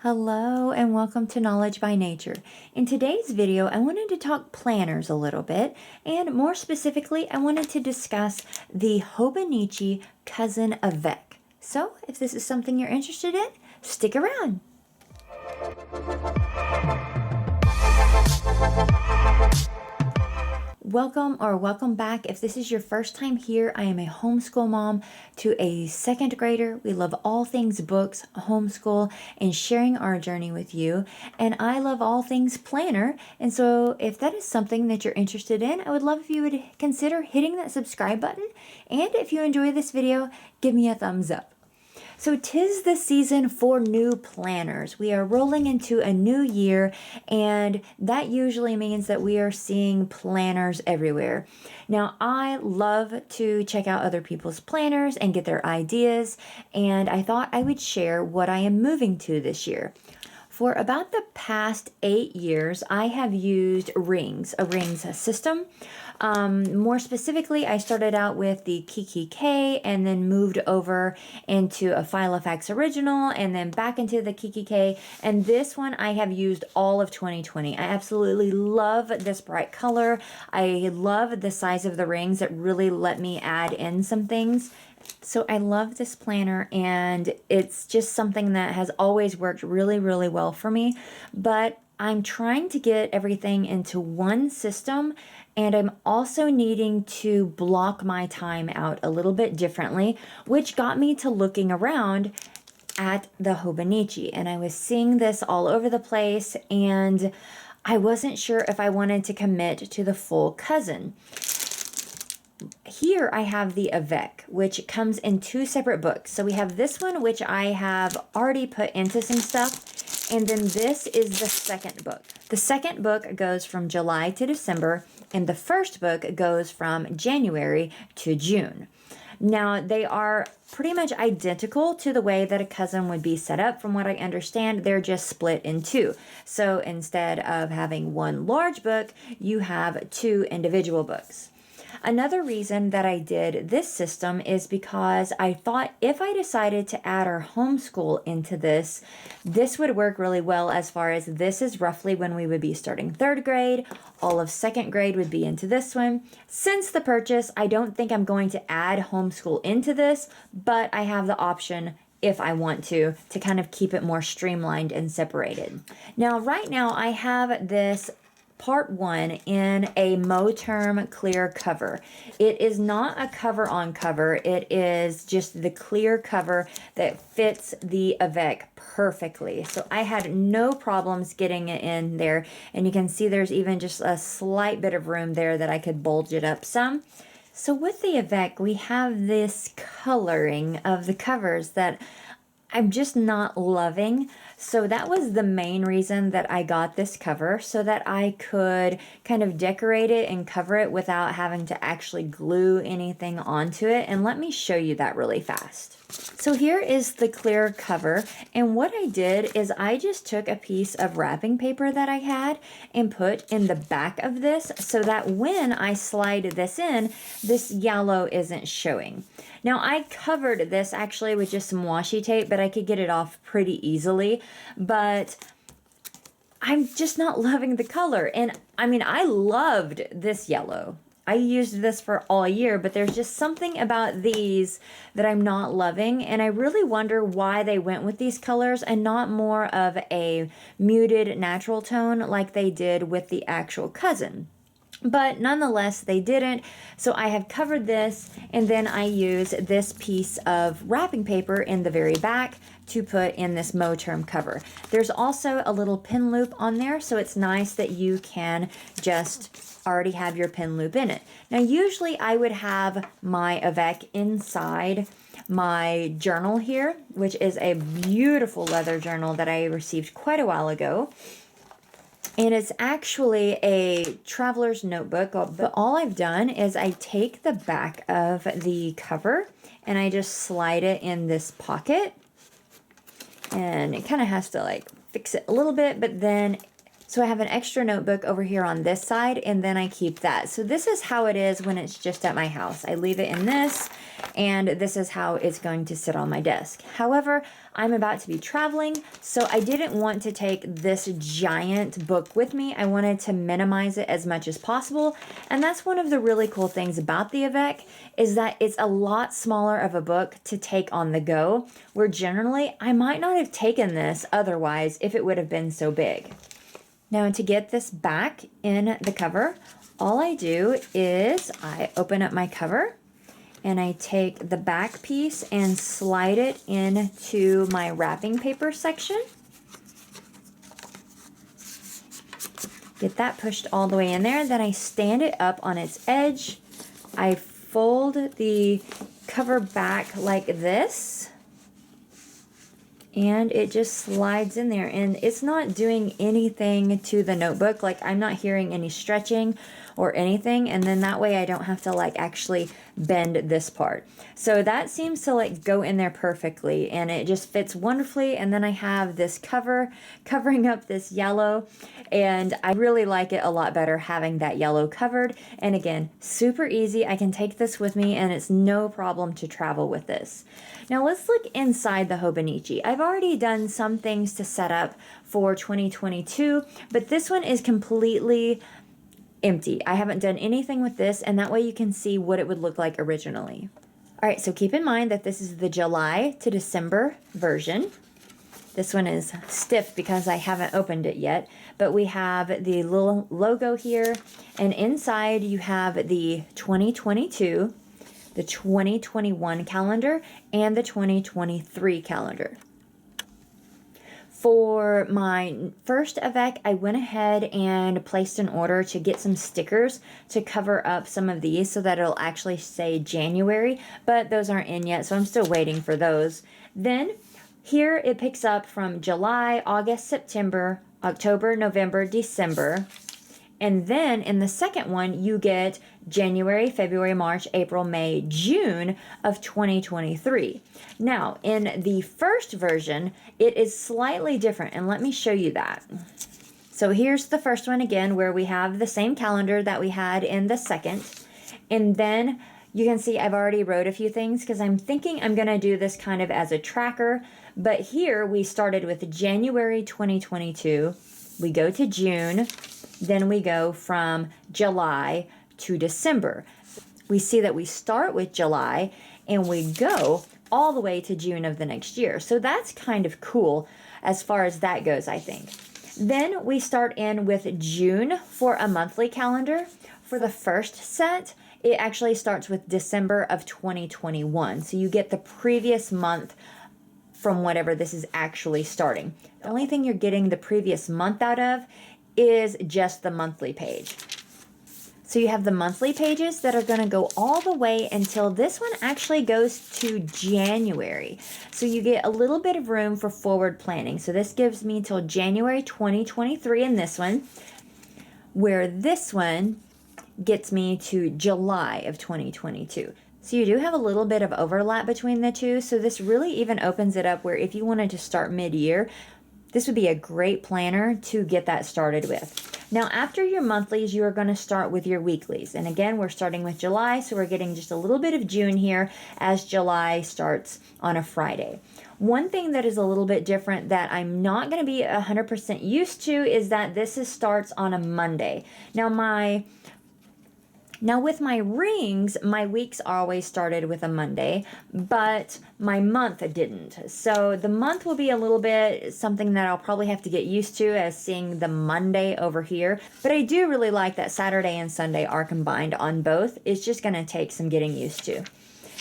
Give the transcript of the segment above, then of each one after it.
Hello and welcome to Knowledge by Nature. In today's video, I wanted to talk planners a little bit, and more specifically, I wanted to discuss the Hobonichi cousin Avec. So, if this is something you're interested in, stick around. Welcome back. If this is your first time here, I am a homeschool mom to a second grader. We love all things books, homeschool, and sharing our journey with you. And I love all things planner. And so if that is something that you're interested in, I would love if you would consider hitting that subscribe button. And if you enjoy this video, give me a thumbs up. So 'tis the season for new planners. We are rolling into a new year, and that usually means that we are seeing planners everywhere. Now, I love to check out other people's planners and get their ideas, and I thought I would share what I am moving to this year. For about the past 8 years, I have used rings, a rings system. More specifically, I started out with the KikiK and then moved over into a Filofax original and then back into the KikiK. And this one I have used all of 2020. I absolutely love this bright color. I love the size of the rings. It really let me add in some things. So I love this planner, and it's just something that has always worked really, really well for me. But I'm trying to get everything into one system, and I'm also needing to block my time out a little bit differently, which got me to looking around at the Hobonichi. And I was seeing this all over the place, and I wasn't sure if I wanted to commit to the full cousin. Here I have the Avec, which comes in 2 separate books. So we have this one, which I have already put into some stuff, and then this is the second book. The second book goes from July to December, and the first book goes from January to June. Now, they are pretty much identical to the way that a cousin would be set up. From what I understand, they're just split in 2. So instead of having one large book, you have 2 individual books. Another reason that I did this system is because I thought if I decided to add our homeschool into this, this would work really well, as far as this is roughly when we would be starting 3rd grade. All of 2nd grade would be into this one. Since the purchase, I don't think I'm going to add homeschool into this, but I have the option, if I want to kind of keep it more streamlined and separated. Now, right now I have this Part 1 in a Moterm clear cover. It is not a cover on cover. It is just the clear cover that fits the Avec perfectly. So I had no problems getting it in there. And you can see there's even just a slight bit of room there that I could bulge it up some. So with the Avec, we have this coloring of the covers that I'm just not loving. So that was the main reason that I got this cover, so that I could kind of decorate it and cover it without having to actually glue anything onto it. And let me show you that really fast. So here is the clear cover, and what I did is I just took a piece of wrapping paper that I had and put in the back of this, so that when I slide this in, this yellow isn't showing. Now, I covered this actually with just some washi tape, but I could get it off pretty easily. But I'm just not loving the color. And I mean, I loved this yellow. I used this for all year, but there's just something about these that I'm not loving. And I really wonder why they went with these colors and not more of a muted natural tone like they did with the actual cousin. But nonetheless, they didn't. So I have covered this, and then I use this piece of wrapping paper in the very back to put in this Moterm cover. There's also a little pin loop on there, so it's nice that you can just already have your pin loop in it. Now, usually I would have my Avec inside my journal here, which is a beautiful leather journal that I received quite a while ago. And it's actually a traveler's notebook, but all I've done is I take the back of the cover and I just slide it in this pocket. And it kind of has to like fix it a little bit, but then So I have an extra notebook over here on this side, and then I keep that. So this is how it is when it's just at my house. I leave it in this, and this is how it's going to sit on my desk. However, I'm about to be traveling, so I didn't want to take this giant book with me. I wanted to minimize it as much as possible, and that's one of the really cool things about the Avec, is that it's a lot smaller of a book to take on the go, where generally I might not have taken this otherwise if it would have been so big. Now, to get this back in the cover, all I do is I open up my cover and I take the back piece and slide it into my wrapping paper section. Get that pushed all the way in there. Then I stand it up on its edge. I fold the cover back like this, and it just slides in there, and it's not doing anything to the notebook. Like, I'm not hearing any stretching or anything, and then that way I don't have to like actually bend this part. So that seems to like go in there perfectly, and it just fits wonderfully. And then I have this cover covering up this yellow, and I really like it a lot better having that yellow covered. And again, super easy. I can take this with me, and it's no problem to travel with this. Now let's look inside the Hobonichi. I've already done some things to set up for 2022, but this one is completely empty. I haven't done anything with this, and that way you can see what it would look like originally. All right, so keep in mind that this is the July to December version. This one is stiff because I haven't opened it yet, but we have the little logo here, and inside you have the 2022, the 2021 calendar, and the 2023 calendar. For my first Avec, I went ahead and placed an order to get some stickers to cover up some of these so that it'll actually say January, but those aren't in yet, so I'm still waiting for those. Then here it picks up from July, August, September, October, November, December. And then in the second one, you get January, February, March, April, May, June of 2023. Now, in the first version, it is slightly different, and let me show you that. So here's the first one again, where we have the same calendar that we had in the second. And then you can see I've already wrote a few things because I'm thinking I'm going to do this kind of as a tracker. But here we started with January 2022. We go to June. Then we go from July to December. We see that we start with July and we go all the way to June of the next year. So that's kind of cool as far as that goes, I think. Then we start in with June for a monthly calendar. For the first set, it actually starts with December of 2021. So you get the previous month from whatever this is actually starting. The only thing you're getting the previous month out of is just the monthly page. So you have the monthly pages that are going to go all the way until this one actually goes to January. So you get a little bit of room for forward planning. So this gives me till January 2023 in this one, where this one gets me to July of 2022. So you do have a little bit of overlap between the two. So this really even opens it up where if you wanted to start mid-year, this would be a great planner to get that started with. Now, after your monthlies, you are going to start with your weeklies. And again, we're starting with July, so we're getting just a little bit of June here as July starts on a Friday. One thing that is a little bit different that I'm not going to be 100% used to is that this starts on a Monday. Now with my rings, my weeks always started with a Monday, but my month didn't. So the month will be a little bit something that I'll probably have to get used to as seeing the Monday over here. But I do really like that Saturday and Sunday are combined on both. It's just going to take some getting used to.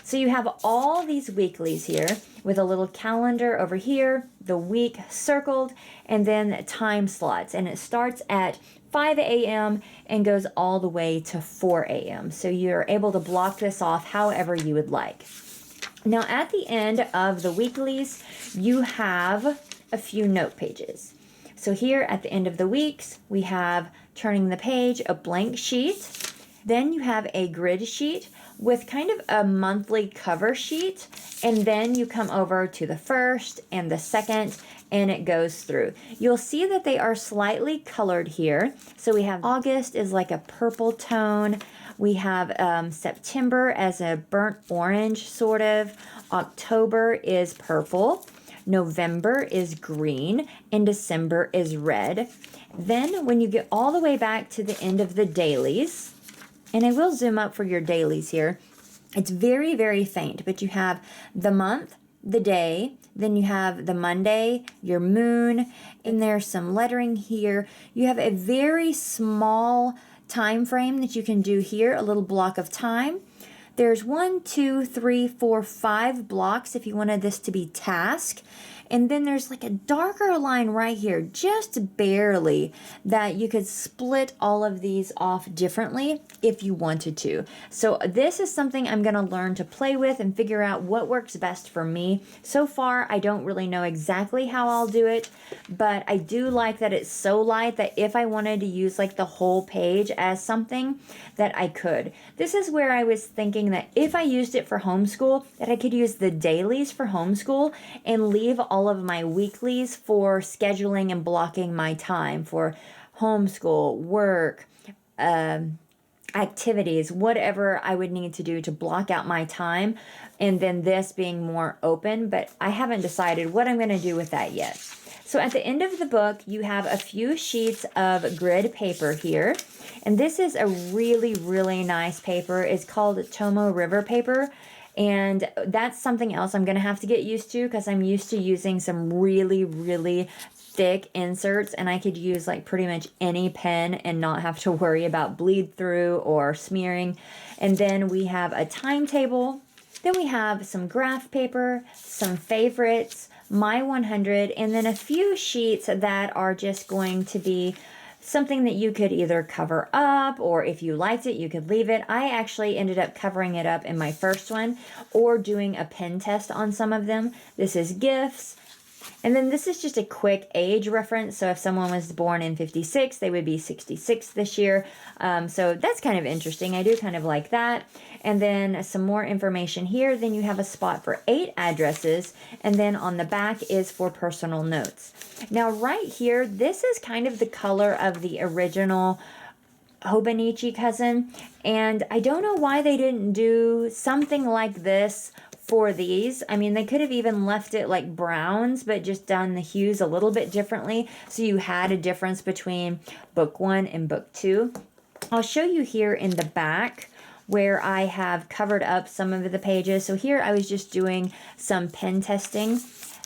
So you have all these weeklies here with a little calendar over here, the week circled, and then time slots. And it starts at 5 a.m. and goes all the way to 4 a.m. So you're able to block this off however you would like. Now at the end of the weeklies, you have a few note pages. So here at the end of the weeks, we have turning the page, a blank sheet. Then you have a grid sheet with kind of a monthly cover sheet. And then you come over to the first and the second and it goes through. You'll see that they are slightly colored here. So we have August is like a purple tone. We have September as a burnt orange sort of. October is purple. November is green, and December is red. Then when you get all the way back to the end of the dailies, and I will zoom up for your dailies here, it's very, very faint, but you have the month, the day, then you have the Monday, your moon, and there's some lettering here. You have a very small time frame that you can do here, a little block of time. There's 1, 2, 3, 4, 5 blocks if you wanted this to be task. And then there's like a darker line right here, just barely, that you could split all of these off differently if you wanted to. So this is something I'm going to learn to play with and figure out what works best for me. So far, I don't really know exactly how I'll do it, but I do like that it's so light that if I wanted to use like the whole page as something, that I could. This is where I was thinking that if I used it for homeschool, that I could use the dailies for homeschool and leave all of my weeklies for scheduling and blocking my time for homeschool, work, activities, whatever I would need to do to block out my time, and then this being more open, but I haven't decided what I'm going to do with that yet. So at the end of the book, you have a few sheets of grid paper here, and this is a really, really nice paper. It's called Tomo River paper. And that's something else I'm going to have to get used to because I'm used to using some really, really thick inserts, and I could use like pretty much any pen and not have to worry about bleed through or smearing. And then we have a timetable. Then we have some graph paper, some favorites, my 100, and then a few sheets that are just going to be something that you could either cover up, or if you liked it, you could leave it. I actually ended up covering it up in my first one or doing a pen test on some of them. This is gifts. And then this is just a quick age reference. So if someone was born in 56, they would be 66 this year. So that's kind of interesting. I do kind of like that. And then some more information here. Then you have a spot for 8 addresses. And then on the back is for personal notes. Now right here, this is kind of the color of the original Hobonichi cousin. And I don't know why they didn't do something like this for these. I mean, they could have even left it like browns, but just done the hues a little bit differently, so you had a difference between book 1 and book 2. I'll show you here in the back where I have covered up some of the pages. So here I was just doing some pen testing.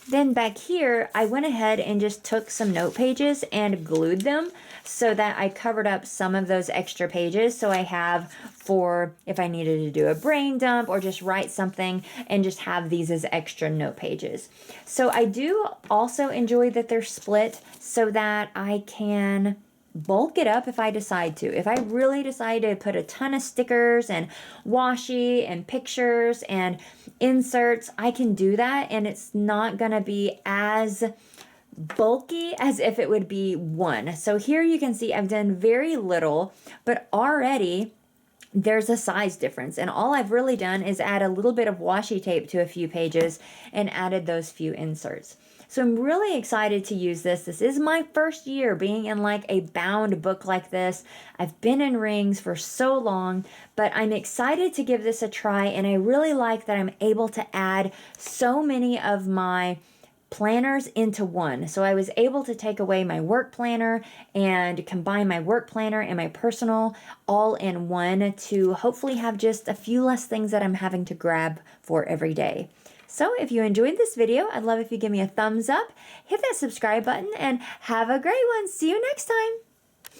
Then back here, I went ahead and just took some note pages and glued them so that I covered up some of those extra pages. So I have for if I needed to do a brain dump or just write something, and just have these as extra note pages. So I do also enjoy that they're split so that I can bulk it up if I decide to. If I really decide to put a ton of stickers and washi and pictures and inserts, I can do that, and it's not going to be as bulky as if it would be one. So here you can see I've done very little, but already there's a size difference, and all I've really done is add a little bit of washi tape to a few pages and added those few inserts. So I'm really excited to use this. This is my first year being in like a bound book like this. I've been in rings for so long, but I'm excited to give this a try, and I really like that I'm able to add so many of my planners into one. So I was able to take away my work planner and combine my work planner and my personal all in one to hopefully have just a few less things that I'm having to grab for every day. So if you enjoyed this video, I'd love if you give me a thumbs up, hit that subscribe button, and have a great one. See you next time.